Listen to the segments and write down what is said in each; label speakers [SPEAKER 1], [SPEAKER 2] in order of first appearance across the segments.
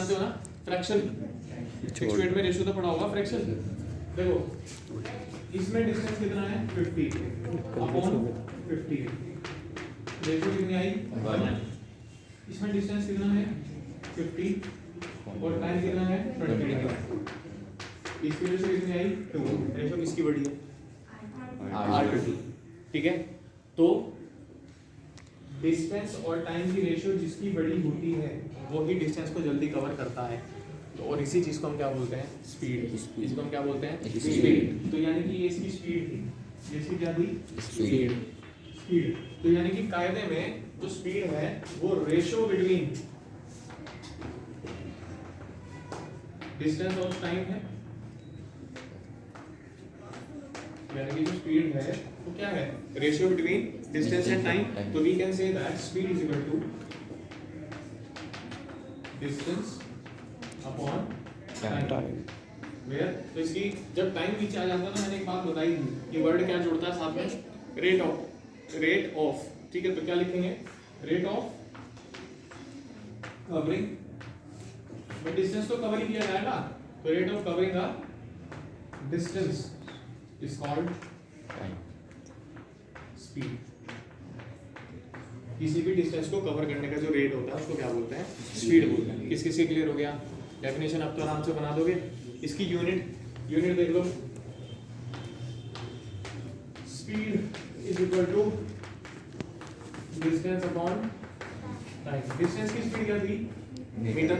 [SPEAKER 1] जानते हो ना, फ्रैक्शन 6:8 में रेशियो तो पढ़ा होगा फ्रैक्शन। देखो इसमें डिस्टेंस कितना है 50 अपॉन 50, रेशियो कितनी आई 1। इसमें डिस्टेंस कितना है 50 और टाइम कितना है 20। इसकी रेशियो कितनी आई 2, रेशियो किसकी बड़ी है R2। ठीक है, तो डिस्टेंस और टाइम की रेशियो जिसकी बड़ी होती है वो ही डिस्टेंस को जल्दी कवर करता है। तो और इसी चीज को हम क्या बोलते हैं स्पीड। इसको हम क्या बोलते हैं स्पीड। तो यानी कि ये इसकी स्पीड थी, ये इसकी क्या थी स्पीड। स्पीड तो यानी कि कायदे में जो स्पीड है वो रेशियो बिटवीन डिस्टेंस और टाइम है। यानी कि जो स्पीड है वो क्या है ratio between distance and time. तो we can say that speed is equal to distance upon time. Where तो इसकी जब टाइम नीचे आ जाता है ना, मैंने एक बात बताई थी कि वर्ड क्या जुड़ता है साथ में रेट ऑफ। ठीक है, तो क्या लिखेंगे रेट ऑफ कवरिंग। डिस्टेंस तो कवर ही किया जाएगा, तो rate of covering the distance is called speed। किसी भी डिस्टेंस को कवर करने का जो रेट होता है उसको क्या बोलते हैं स्पीड बोलते हैं। किस किस क्लियर हो गया, डेफिनेशन अब तो आराम से बना दोगे। इसकी यूनिट देख लो, speed is equal to distance upon time. Distance की स्पीड क्या थी मीटर,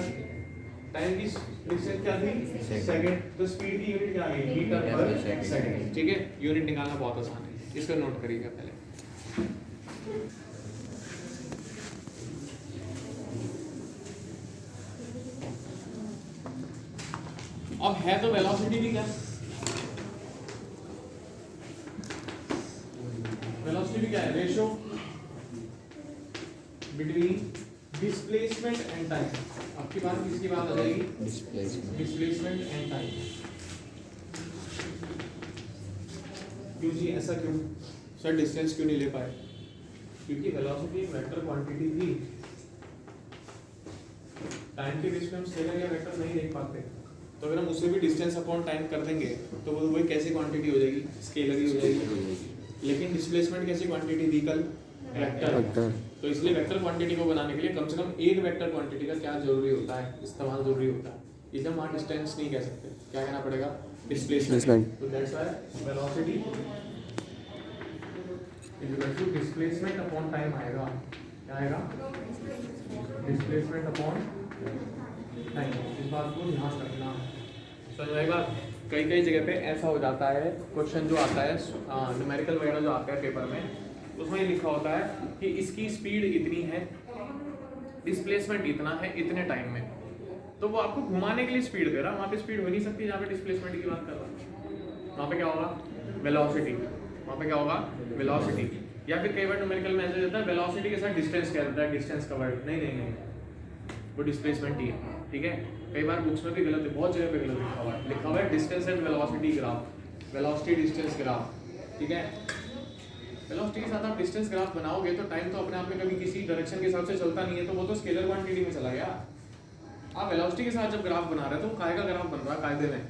[SPEAKER 1] टाइम की डिस्टेंस क्या थी सेकंड, तो स्पीड की यूनिट क्या है मीटर पर सेकंड। ठीक है, यूनिट निकालना बहुत आसान है, इसको नोट करिएगा पहले। अब है तो वेलोसिटी भी क्या, वेलोसिटी क्या है ratio between displacement and time. आपकी बात किसकी बात आ जाएगी डिस्प्लेसमेंट एंड टाइम। क्यों जी ऐसा क्यों सर, डिस्टेंस क्यों नहीं ले पाए? क्योंकि वेलोसिटी एक वेक्टर क्वांटिटी थी, टाइम के बीच में हम स्केलर या वेक्टर नहीं देख पाते। तो अगर हम उससे भी डिस्टेंस अपॉन टाइम कर देंगे तो वो वही कैसी क्वांटिटी हो जाएगी स्केलर ही हो जाएगी। लेकिन डिस्प्लेसमेंट कैसी क्वांटिटी थी कल वेक्टर। तो इसलिए वेक्टर क्वांटिटी को बनाने के लिए कम से कम एक वेक्टर क्वांटिटी का क्या जरूरी होता है इस्तेमाल जरूरी होता है। इसलिए हम डिस्टेंस नहीं कह सकते, क्या कहना पड़ेगा डिस्प्लेसमेंट। तो that's why velocity is equal to displacement upon time आएगा। क्या आएगा डिस्प्लेसमेंट अपॉन टाइम। इस बात को ध्यान रखना। समझ में आई बात? कई जगह पे ऐसा हो जाता है, क्वेश्चन जो आता है न्यूमेरिकल वगैरह जो आता है पेपर में, उसमें ये लिखा होता है कि इसकी स्पीड इतनी है, डिस्प्लेसमेंट इतना है इतने टाइम में। तो वो आपको घुमाने के लिए स्पीड दे रहा है, वहाँ पे स्पीड हो नहीं सकती जहाँ पे डिस्प्लेसमेंट की बात कर रहा है। वहाँ पे क्या होगा वेलोसिटी, वहाँ पे क्या होगा वेलोसिटी। या फिर कई बार न्यूमेरिकल में ऐसा देता है वेलोसिटी के साथ डिस्टेंस क्या देता है डिस्टेंस कवर्ड। नहीं, वो डिस्प्लेसमेंट ही है। ठीक है, कई बार बुक्स में भी गलत है, बहुत जगह पे गलत लिखा हुआ है distance and velocity graph, velocity distance graph. ठीक है, वेलोसिटी के साथ आप डिस्टेंस ग्राफ बनाओगे तो टाइम तो अपने आप में कभी किसी डायरेक्शन के हिसाब से चलता नहीं है, तो वो तो स्केलर क्वांटिटी में चला गया। आप वेलोसिटी के साथ जब ग्राफ बना रहे हो तो काय का ग्राफ बन रहा है कायदे में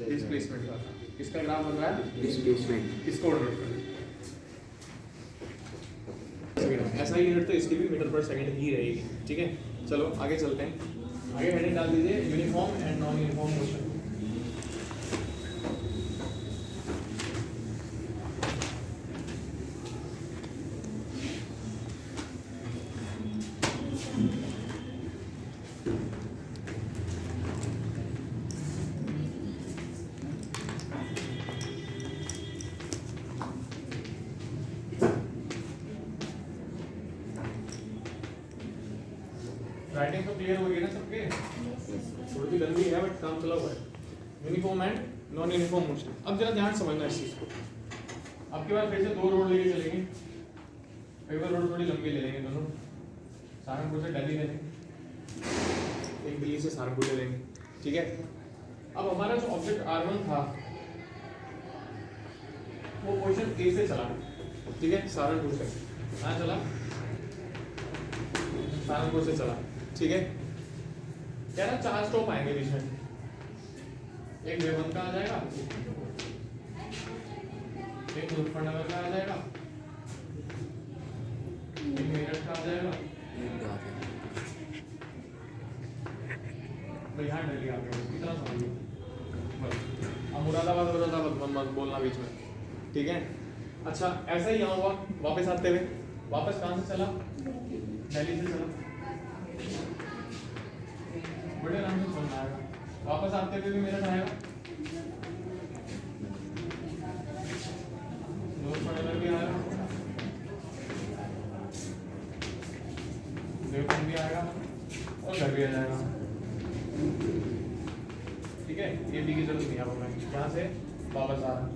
[SPEAKER 1] डिस्प्लेसमेंट का। किसका ग्राफ बन रहा है डिस्प्लेसमेंट। इसको नोट कर, ऐसा ही यूनिट तो इसकी भी मीटर पर सेकंड ही रहेगी। ठीक है, चलो आगे चलते हैं। आगे हेडिंग डाल दीजिए uniform and non uniform motion. Writing तो क्लियर हो गई ना सबके? थोड़ी सी लंबी है बट काम चला हुआ है। Uniform and non uniform motion. अब जरा ध्यान समझना इस चीज को। आपके पास फिर से दो रोड लेके चलेंगे, कई बार रोड थोड़ी लंबी ले लेंगे दोनों, सहारनपुर से दिल्ली ले लेंगे, एक दिल्ली से सहारनपुर ले लेंगे। ठीक है, अब हमारा जो ऑब्जेक्ट R1 था वो पोजीशन A से चला। ठीक है, सहारनपुर से चला, सहारनपुर से चला। ठीक है, क्या ना 4 स्टॉप आएंगे बीच में, एक देवबंद का आ जाएगा, एक मुजफ्फरनगर का आ जाएगा, एक मेरठ का आ जाएगा, भाई यहाँ दिल्ली आ गया, इतना समझिए बस। अब मुरादाबाद मत बोलना बीच में, ठीक है। अच्छा ऐसा ही यहाँ हुआ, वापस आते हुए, वापस कहाँ से चला, दिल्ली से चला, बड़े आराम से चलना आएगा, वापस आते हुए भी मेरठ आएगा, मुजफ्फरनगर भी आएगा, देवबंद भी आएगा और घर भी आ जाएगा, ठीक है। ये भी की जरूरत नहीं है, अब मैं यहाँ से वापस आ रहा,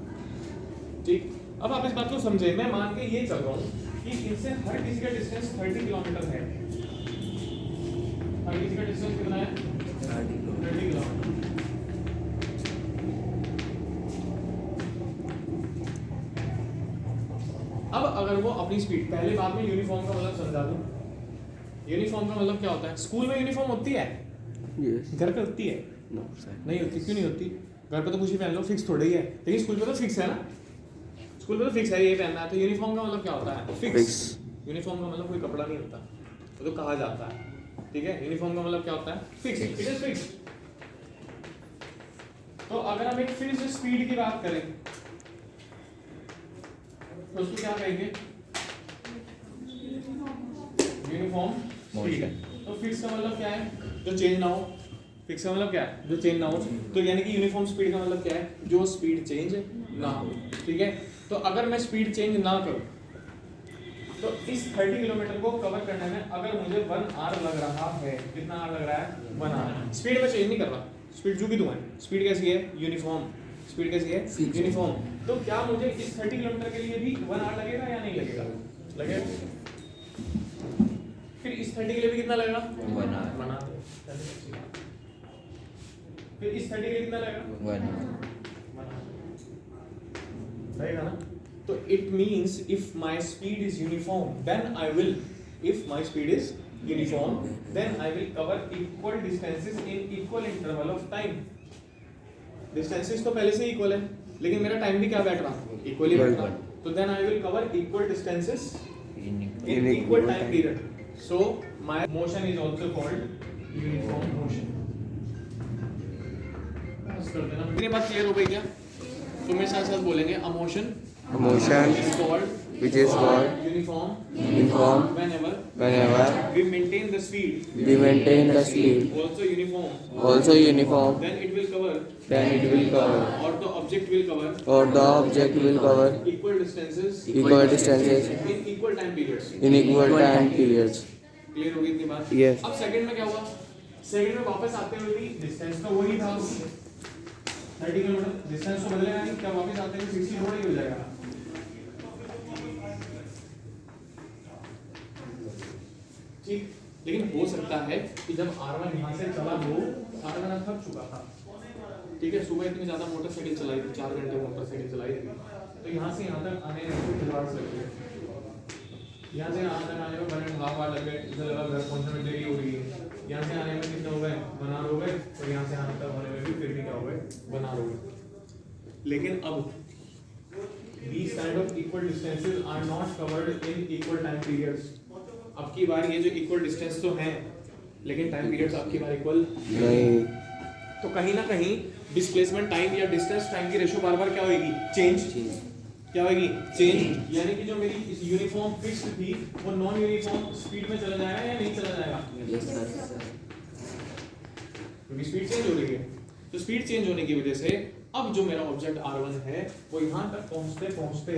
[SPEAKER 1] ठीक। अब आप इस बात को समझे, मैं मान के ये चल रहा हूँ कि इनसे हर किसी का डिस्टेंस 30 किलोमीटर है, हर किसी का डिस्टेंस कितना है, 30 किलोमीटर। अब अगर वो अपनी स्पीड, पहले बात में यूनिफॉर्म का मतलब समझा दूं, यूनिफॉर्म का मतलब क्या होता है, स्कूल में यूनिफॉर्म होती है, घर पे होती है, नहीं होती, क्यों नहीं होती, घर पे तो कुछ ही पहन लो, फिक्स थोड़ा ही है, लेकिन स्कूल पे तो फिक्स है ना, स्कूल पे तो फिक्स है, ये पहनना है। तो यूनिफॉर्म का मतलब क्या होता है, फिक्स। यूनिफॉर्म का मतलब कोई कपड़ा नहीं होता, वो तो कहा जाता है, ठीक है। यूनिफॉर्म का मतलब क्या होता है, फिक्स, इट इज फिक्स। तो अगर हम एक फिर से स्पीड की बात करें तो उसको क्या कहेंगे, यूनिफॉर्म स्पीड। तो फिक्स का मतलब क्या है, जो चेंज ना हो, फिक्स का मतलब क्या है, जो चेंज ना हो, तो यानी कि यूनिफॉर्म स्पीड का मतलब क्या है, जो स्पीड चेंज ना हो, ठीक है। तो अगर मैं स्पीड चेंज ना करूं तो इस 30 किलोमीटर को कवर करने में अगर मुझे 1 आवर लग रहा है, कितना आवर लग रहा है, 1 आवर। स्पीड में चेंज नहीं कर रहा, स्पीड जो भी दूं है, स्पीड कैसी है, यूनिफॉर्म, स्पीड कैसी है, यूनिफॉर्म। तो क्या मुझे इस 30 किलोमीटर के लिए भी 1 आवर लगेगा या नहीं लगेगा, लगेगा। फिर इस 30 के लिए भी कितना लगेगा,
[SPEAKER 2] 1 आवर।
[SPEAKER 1] 1 आवर। फिर इस 30 के लिए कितना लगेगा,
[SPEAKER 2] 1 आवर
[SPEAKER 1] रहेगा ना। तो it means if my speed is uniform then I will, if my speed is uniform then I will cover equal distances in equal interval of time। distances तो पहले से इक्वल है, लेकिन मेरा टाइम भी क्या बैठ रहा, इक्वली बैठ रहा, तो then I will cover equal distances in equal time period, so my motion is also called uniform motion। बस कर देना, मेरी बात क्लियर हो गई क्या? तो मेरे साथ साथ बोलेंगे a motion which is called uniform whenever we maintain the speed also uniform then it will cover or the object will cover equal distances in equal time periods। Clear हो गई इतनी बात?
[SPEAKER 2] Yes।
[SPEAKER 1] अब सेकंड में क्या हुआ, second में वापस आते हुए भी डिस्टेंस तो वही था, 30 किलोमीटर, डिस्टेंस तो बदलेगा नहीं, क्या वापस आते हुए 60 थोड़ा ही हो जाएगा, ठीक। लेकिन हो सकता है कि जब R1 यहाँ से चला हो, R1 थक चुका था, ठीक है, सुबह इतनी ज्यादा मोटरसाइकिल चलाई थी, 4 घंटे मोटरसाइकिल चलाई थी, तो यहाँ से यहाँ तक आने में 2 आवर्स लग गए, यहाँ से यहाँ तक आने में 1.5 आवर लग गए, इसे लगा घर पहुँचने में देरी हो रही है, यहाँ से आने में कितने हो गए, 1 आवर हो गए, और यहाँ से यहाँ तक आने में भी फिर भी क्या हो गए, 1 आवर हो गए। लेकिन अब these kind of equal distances are not covered in equal time periods। अब की बार ये जो इक्वल डिस्टेंस तो हैं, लेकिन टाइम पीरियड्स आपकी बार इक्वल
[SPEAKER 2] नहीं,
[SPEAKER 1] तो कहीं ना कहीं डिस्प्लेसमेंट टाइम या डिस्टेंस टाइम की रेशियो बार बार क्या होगी, चेंज, क्या होगी, चेंज। यानी कि जो मेरी इस यूनिफॉर्म फिक्स्ड थी वो नॉन यूनिफॉर्म स्पीड में चला जाएगा या नहीं चला जाएगा, क्योंकि स्पीड चेंज हो रही है। तो स्पीड चेंज होने की वजह से अब जो मेरा ऑब्जेक्ट R1 है वो यहाँ तक पहुँचते पहुँचते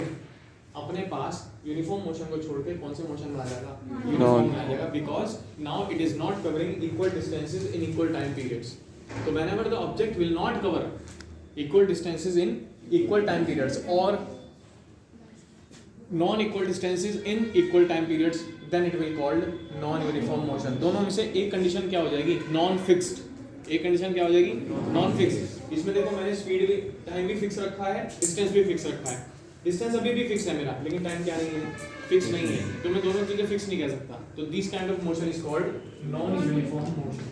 [SPEAKER 1] अपने पास यूनिफॉर्म मोशन को छोड़ के कौन से मोशन में आ जाएगा, यूनिफॉर्म में आ जाएगा, because now it is not covering equal distances in equal time periods. तो whenever the object will not cover equal distances in equal time periods और non equal distances in equal time periods, then it will called non uniform motion. दोनों में से एक condition क्या हो जाएगी, non fixed, एक कंडीशन क्या हो जाएगी, नॉन फिक्स्ड। इसमें देखो मैंने स्पीड भी, टाइम भी फिक्स रखा है, डिस्टेंस भी फिक्स रखा है, डिस्टेंस अभी भी फिक्स है मेरा, लेकिन टाइम क्या नहीं है, फिक्स नहीं है, तो मैं दोनों चीजें फिक्स नहीं कह सकता। तो this kind of motion is called non uniform motion.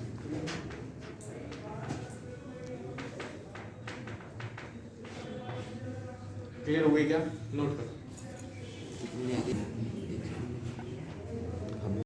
[SPEAKER 1] Clear हो गई क्या? नोट करो।